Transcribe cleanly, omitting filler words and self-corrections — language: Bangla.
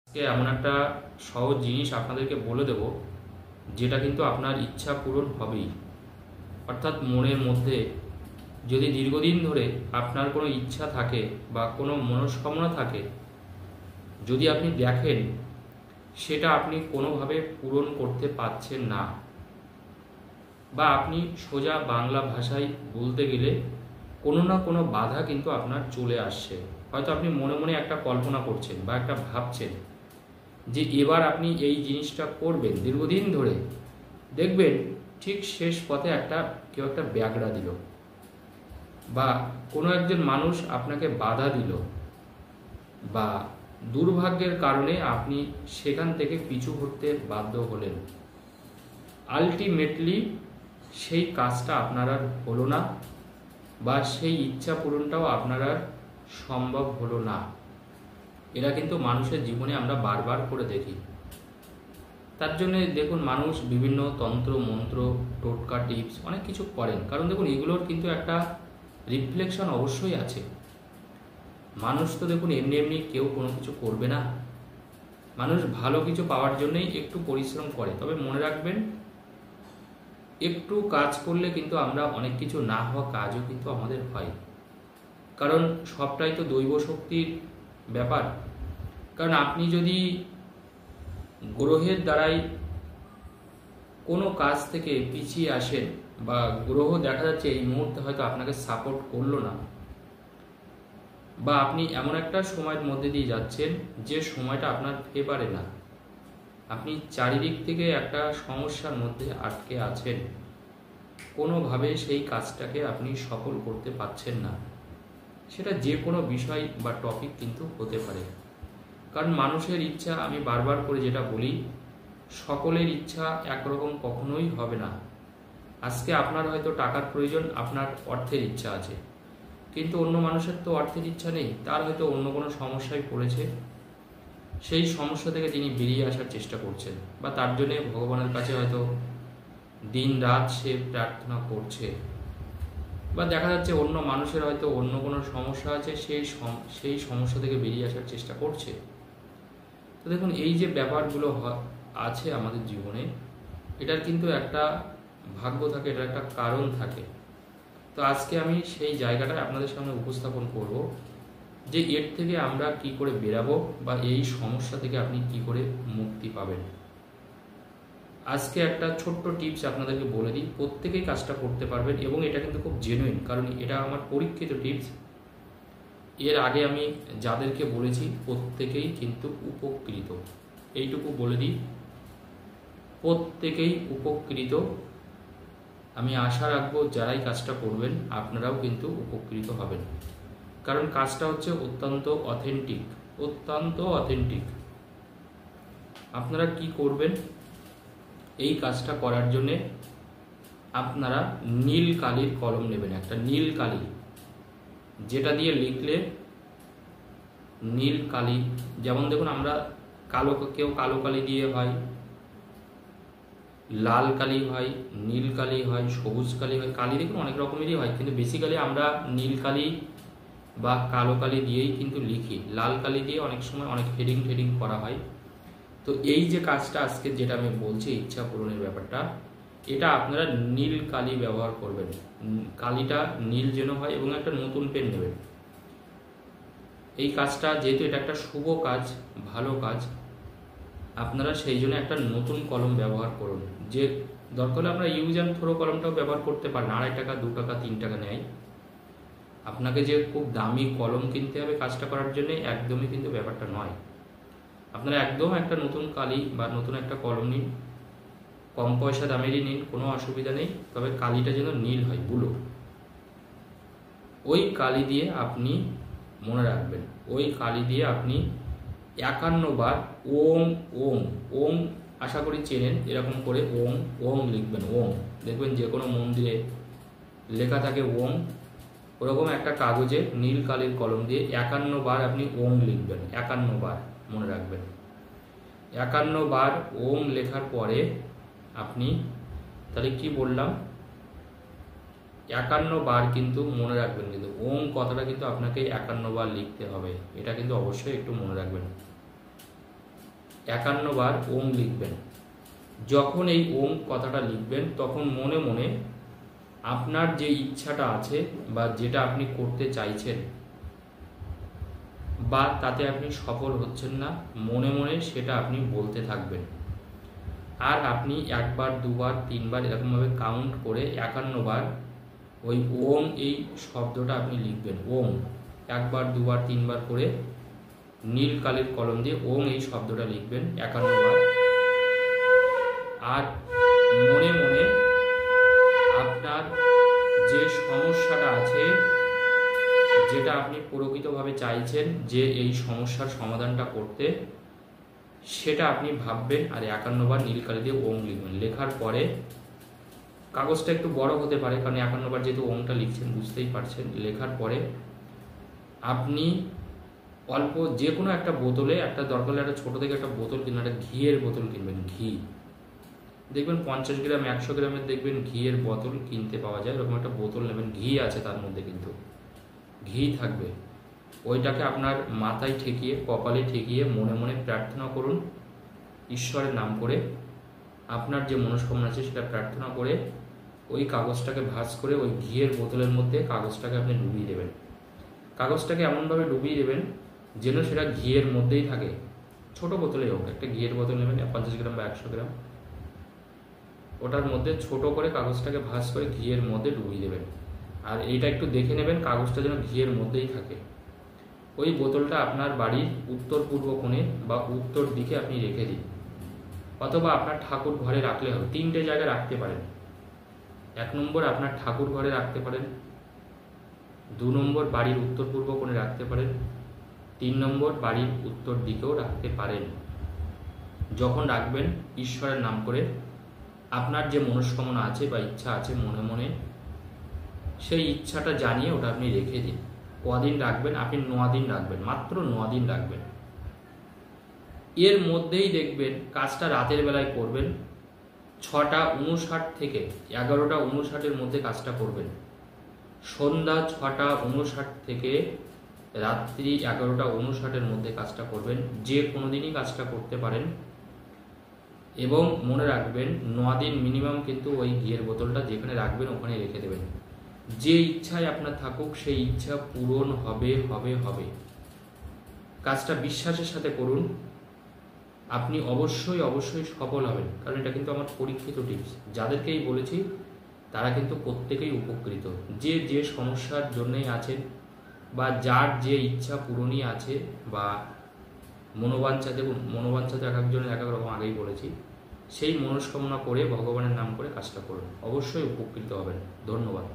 এমন একটা সহজ জিনিস আপনাদেরকে বলে দেব, যেটা কিন্তু আপনার ইচ্ছা পূরণ হবেই। অর্থাৎ মনের মধ্যে যদি দীর্ঘদিন ধরে আপনার কোনো ইচ্ছা থাকে বা কোনো মনস্কামনা থাকে, যদি আপনি দেখেন সেটা আপনি কোনোভাবে পূরণ করতে পারছেন না, বা আপনি সোজা বাংলা ভাষায় বলতে গেলে কোনো না কোনো বাধা কিন্তু আপনার চলে আসছে। হয়তো আপনি মনে মনে একটা কল্পনা করছেন বা একটা ভাবছেন যে এবার আপনি এই জিনিসটা করবেন, দীর্ঘদিন ধরে দেখবেন ঠিক শেষ পথে কেউ একটা ব্যাগড়া দিল, বা কোনো একজন মানুষ আপনাকে বাধা দিল, বা দুর্ভাগ্যের কারণে আপনি সেখান থেকে পিছু হটতে বাধ্য হলেন। আলটিমেটলি সেই কাজটা আপনার আর হলো না, বা সেই ইচ্ছা পূরণটাও আপনার আর সম্ভব হলো না। এরা কিন্তু মানুষের জীবনে আমরা বারবার করে দেখি। তার জন্য দেখুন, মানুষ বিভিন্ন তন্ত্র মন্ত্র, টোটকা, টিপস অনেক কিছু করেন, কারণ দেখুন এগুলোর কিন্তু একটা রিফ্লেকশন অবশ্যই আছে। মানুষ তো দেখুন এমনি এমনি কেউ কোনো কিছু করবে না। মানুষ ভালো কিছু পাওয়ার জন্যই একটু পরিশ্রম করে। তবে মনে রাখবেন, একটু কাজ করলে কিন্তু আমরা অনেক কিছু না হওয়া কাজও কিন্তু আমাদের হয়, কারণ সবটাই তো দৈব শক্তির ব্যাপার। কারণ আপনি যদি গ্রহের দ্বারাই কোনো কাজ থেকে পিছিয়ে আসেন, বা গ্রহ দেখা যাচ্ছে এই মুহূর্তে হয়তো আপনাকে সাপোর্ট করলো না, বা আপনি এমন একটা সময়ের মধ্যে দিয়ে যাচ্ছেন যে সময়টা আপনার ফেভারে না, আপনি চারিদিক থেকে একটা সমস্যার মধ্যে আটকে আছেন, কোনোভাবে সেই কাজটাকে আপনি সফল করতে পারছেন না, সেটা যে কোনো বিষয় বা টপিক কিন্তু হতে পারে। কারণ মানুষের ইচ্ছা, আমি বারবার করে যেটা বলি, সকলের ইচ্ছা একরকম কখনোই হবে না। আজকে আপনার হয়তো টাকার প্রয়োজন, আপনার অর্থের ইচ্ছা আছে, কিন্তু অন্য মানুষের তো অর্থের ইচ্ছা নেই, তার হয়তো অন্য কোনো সমস্যায় পড়েছে, সেই সমস্যা থেকে তিনি বেরিয়ে আসার চেষ্টা করছেন, বা তার জন্যে ভগবানের কাছে হয়তো দিন রাত সে প্রার্থনা করছে। বা দেখা যাচ্ছে অন্য মানুষের হয়তো অন্য কোনো সমস্যা আছে, সেই সমস্যা থেকে বেরিয়ে আসার চেষ্টা করছে। তো দেখুন, এই যে ব্যাপারগুলো আছে আমাদের জীবনে, এটার কিন্তু একটা ভাগ্য থাকে, এটার একটা কারণ থাকে। তো আজকে আমি সেই জায়গাটা আপনাদের সামনে উপস্থাপন করব, যে এর থেকে আমরা কি করে বেরাবো, বা এই সমস্যা থেকে আপনি কি করে মুক্তি পাবেন। আজকে একটা ছোট্ট টিপস আপনাদেরকে বলে দিই, প্রত্যেকেই কাজটা করতে পারবেন, এবং এটা কিন্তু খুব জেনুইন, কারণ এটা আমার পরীক্ষিত টিপস। এর আগে আমি যাদেরকে বলেছি প্রত্যেকেই কিন্তু উপকৃত, এইটুকু বলে দিই, প্রত্যেকেই উপকৃত। আমি আশা রাখবো যারাই কাজটা করবেন আপনারাও কিন্তু উপকৃত হবেন, কারণ কাজটা হচ্ছে অত্যন্ত অথেন্টিক, অত্যন্ত অথেন্টিক। আপনারা কি করবেন, এই কাজটা করার জন্যে আপনারা নীল কালির কলম নেবেন, একটা নীল কালি, যেটা দিয়ে লিখলে নীল কালি, যেমন দেখুন আমরা কেউ কালো কালি দিয়ে হয়, লাল কালি হয়, নীল কালি হয়, সবুজ কালি হয়, কালি দেখুন অনেক রকমেরই হয়, কিন্তু বেসিক্যালি আমরা নীল কালি বা কালো কালি দিয়েই কিন্তু লিখি। লাল কালি দিয়ে অনেক সময় অনেক হেডিং করা হয়। তো এই যে কাজটা আজকে যেটা আমি বলছি, ইচ্ছা পূরণের ব্যাপারটা, এটা আপনারা নীল কালি ব্যবহার করবেন। কালিটা নীল যেন হয়, এবং একটা নতুন পেন নেবেন। এই কাজটা যেহেতু এটা একটা শুভ কাজ, ভালো কাজ, আপনারা সেই জন্য একটা নতুন কলম ব্যবহার করুন। যে দরকার হলে আপনারা ইউজ অ্যান্ড থ্রো কলমটাও ব্যবহার করতে পারেন, 2.5 টাকা, 2 টাকা, 3 টাকা নেয়। আপনাকে যে খুব দামি কলম কিনতে হবে কাজটা করার জন্য, একদমই কিন্তু ব্যাপারটা নয়। আপনারা একদম একটা নতুন কালি বা নতুন একটা কলম নিন, কম পয়সা দামেরই নিন, কোনো অসুবিধা নেই, তবে কালিটা যেন নীল হয়, বুলো। ওই কালি দিয়ে আপনি মনে রাখবেন, ওই কালি দিয়ে আপনি 51 বার ওম ওম ওম, আশা করি চেনেন, এরকম করে ওম ওম লিখবেন। ওম দেখবেন যে কোনো মন্দিরে লেখা থাকে ওম, ওরকম একটা কাগজে নীল কালির কলম দিয়ে 51 বার আপনি ওম লিখবেন। 51 বার মনে রাখবেন। 51 বার ওম লেখার পরে আপনি, তাহলে কি বললাম, 51 বার কিন্তু মনে রাখবেন, কিন্তু ওম কথাটা কিন্তু আপনাকে 51 বার লিখতে হবে, এটা কিন্তু অবশ্যই একটু মনে রাখবেন। 51 বার ওম লিখবেন। যখন এই ওম কথাটা লিখবেন তখন মনে মনে আপনার যে ইচ্ছাটা আছে বা যেটা আপনি করতে চাইছেন বা তাতে আপনি সফল হচ্ছেন না, মনে মনে সেটা আপনি বলতে থাকবেন। আর আপনি 1 বার 2 বার 3 বার এরকমভাবে কাউন্ট করে 51 বার ওই ওম এই শব্দটা আপনি লিখবেন। ওম 1 বার 2 বার 3 বার করে নীল কালির কলম দিয়ে ওম এই শব্দটা লিখবেন 51 বার। আর মনে মনে আপনার যে সমস্যাটা আছে, যেটা আপনি প্রকৃতভাবে চাইছেন যে এই সমস্যার সমাধানটা করতে, সেটা আপনি ভাববেন আর 51 বার নীল কালি দিয়ে ওম লিখবেন। লেখার পরে কাগজটা একটু বড় হতে পারে, কারণ 51 বার যেহেতু ওমটা লিখছেন বুঝতেই পারছেন। লেখার পরে আপনি অল্প যে কোনো একটা বোতলে, একটা দরকার হলে একটা ছোটো থেকে একটা বোতল কিনবেন, একটা ঘিয়ের বোতল কিনবেন। ঘি দেখবেন 50 গ্রাম 100 গ্রামের দেখবেন ঘিয়ের বোতল কিনতে পাওয়া যায়, এরকম একটা বোতল নেবেন। ঘি আছে তার মধ্যে, কিন্তু ঘি থাকবে। ওইটাকে আপনার মাথায় ঠেকিয়ে, কপালে ঠেকিয়ে মনে মনে প্রার্থনা করুন ঈশ্বরের নাম করে। আপনার যে মনস্কামনা আছে সেটা প্রার্থনা করে ওই কাগজটাকে ভাঁজ করে ওই ঘিয়ের বোতলের মধ্যে কাগজটাকে আপনি ডুবিয়ে দেবেন। কাগজটাকে এমনভাবে ডুবিয়ে দেবেন যেন সেটা ঘিয়ের মধ্যেই থাকে। ছোট বোতলেই হোক, একটা ঘিয়ের বোতল নেবেন 50 গ্রাম বা 100 গ্রাম, ওটার মধ্যে ছোট করে কাগজটাকে ভাঁজ করে ঘিয়ের মধ্যে ডুবিয়ে দেবেন। আর এইটা একটু দেখে নেবেন কাগজটা যেন ঘিয়ের মধ্যেই থাকে। ওই বোতলটা আপনার বাড়ির উত্তর পূর্ব কোণে বা উত্তর দিকে আপনি রেখে দিন, অথবা আপনার ঠাকুর ঘরে রাখলে হবে। 3টে জায়গায় রাখতে পারেন। 1 নম্বর আপনার ঠাকুর ঘরে রাখতে পারেন, 2 নম্বর বাড়ির উত্তর পূর্ব কোণে রাখতে পারেন, 3 নম্বর বাড়ির উত্তর দিকেও রাখতে পারেন। যখন রাখবেন ঈশ্বরের নাম করে আপনার যে মনস্কামনা আছে বা ইচ্ছা আছে মনে মনে, সেই ইচ্ছাটা জানিয়ে ওটা আপনি রেখে দিন। কদিন রাখবেন? আপনি 9 দিন রাখবেন, মাত্র 9 দিন রাখবেন। এর মধ্যেই দেখবেন কাজটা রাতের বেলায় করবেন। 6:59 থেকে 11:59 মধ্যে কাজটা করবেন। সন্ধ্যা 6:59 থেকে রাত্রি 11:59 মধ্যে কাজটা করবেন। যে কোনো দিনই কাজটা করতে পারেন। এবং মনে রাখবেন 9 দিন মিনিমাম কিন্তু ওই ঘিয়ের বোতলটা যেখানে রাখবেন ওখানে রেখে দেবেন। যে ইচ্ছায় আপনার থাকুক সেই ইচ্ছা পূরণ হবে হবে হবে। কাজটা বিশ্বাসের সাথে করুন, আপনি অবশ্যই অবশ্যই সফল হবেন। কারণ এটা কিন্তু আমার পরীক্ষিত টিপস। যাদেরকেই বলেছি তারা কিন্তু প্রত্যেকেই উপকৃত। যে যে সমস্যার জন্যই আছেন বা যার যে ইচ্ছা পূরণই আছে বা মনোবাঞ্ছা, দেখুন মনোবাঞ্ছা তো এক একজনের এক এক রকম, আগেই বলেছি। সেই মনস্কামনা করে ভগবানের নাম করে কাজটা করুন, অবশ্যই উপকৃত হবেন। ধন্যবাদ।